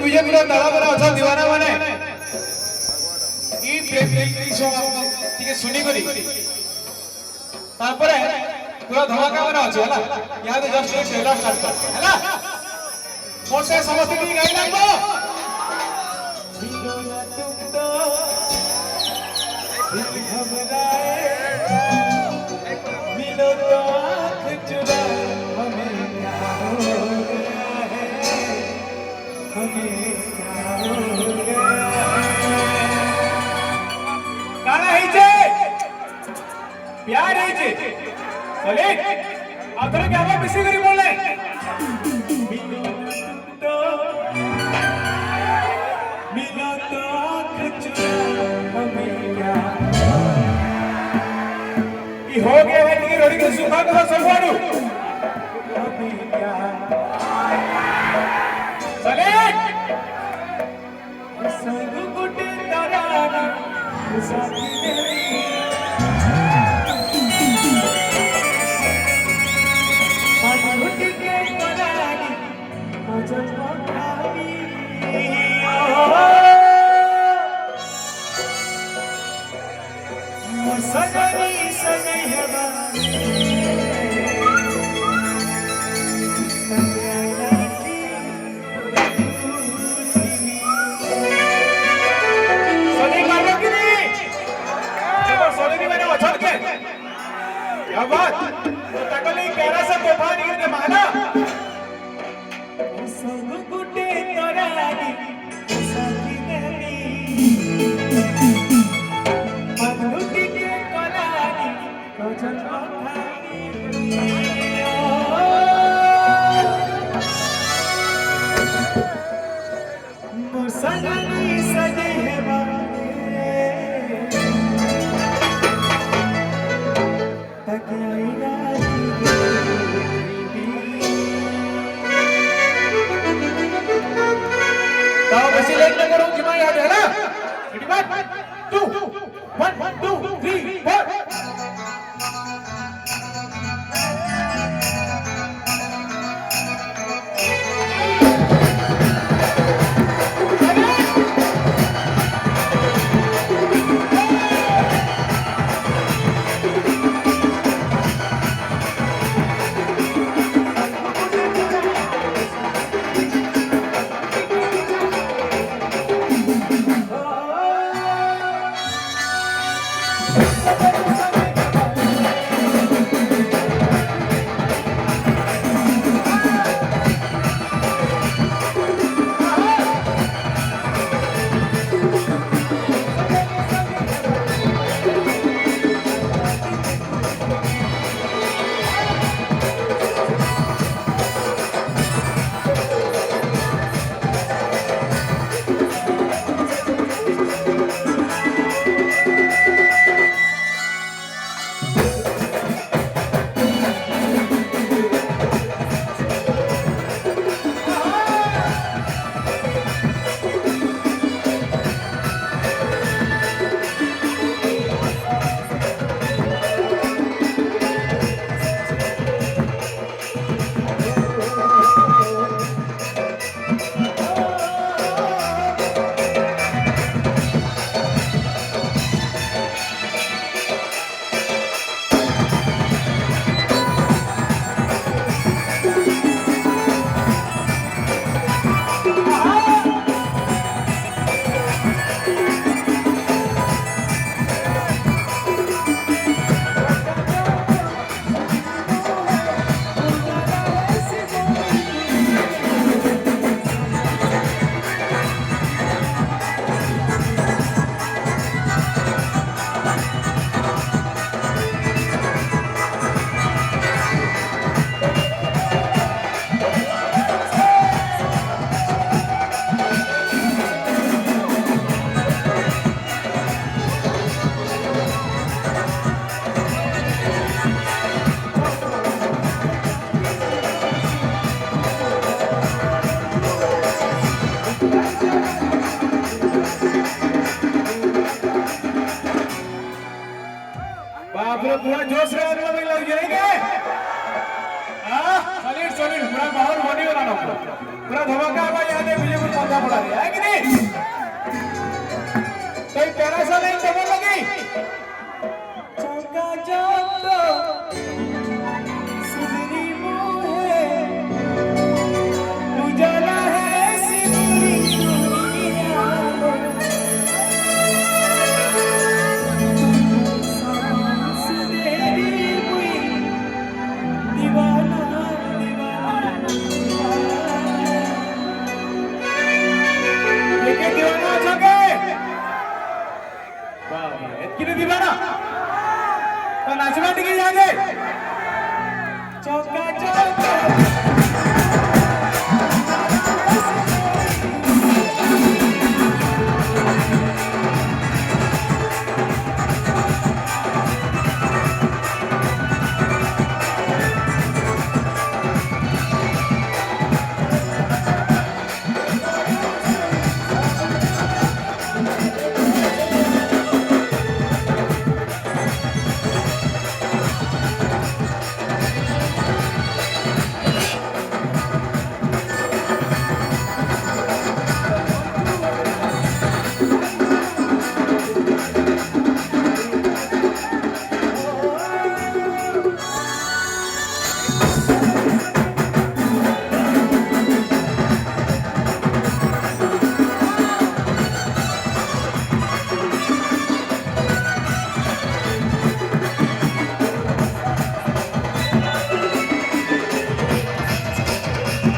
विजयपुर दादा बना अच्छा दीवाना माने ई प्रेम सॉन्ग ठीक सुनी करी तारपरे पूरा धमाका बना अछि हला यहाँ दे जस्ट ट्रेलर स्टार्ट कर हला मोर से समस्त की गाई लागबो मिलो तो आँख चुरा हमें क्या हो गया है हमें क्या हो गया है गाना है जे प्यार है जे चले आखिर क्या बात मिसी करी बोले मिलो तो आँख चुरा हमें क्या हो गया है कि रोड़ी के सुखा को सरवाड़ू अभी क्या चले संग गुटे तराना साथी मेरी पानी के तरानी मजल खाली सजनी सजहबा सनी मारो कि नहीं जब सोनी मैंने उछल के क्या बात तो तकली कैरा से तूफान गिरने माना संग गुटे तरानी साथी मेरी सजनी सजहबा तो बसी लेट न करो कि मैं याद है ना रेडी 1 2 1 2 3 4 पूरा जोश में लगने लग जाएंगे। सॉलिड सॉलिड पूरा माहौल होने वाला ना। पूरा धमाका आवा यहाँ दे मुझे कुछ पंखा पड़ा दिया है कि नहीं कहीं प्यारा सा नहीं डबल लगी चौका चौका सुधरी मोहे उजाला है सिंदूरी दुनिया सांस तेरी हुई दीवाना लेकिन दीवाना अच्छा के वाह इतनी दीवाना तो नाचना टिके जाएंगे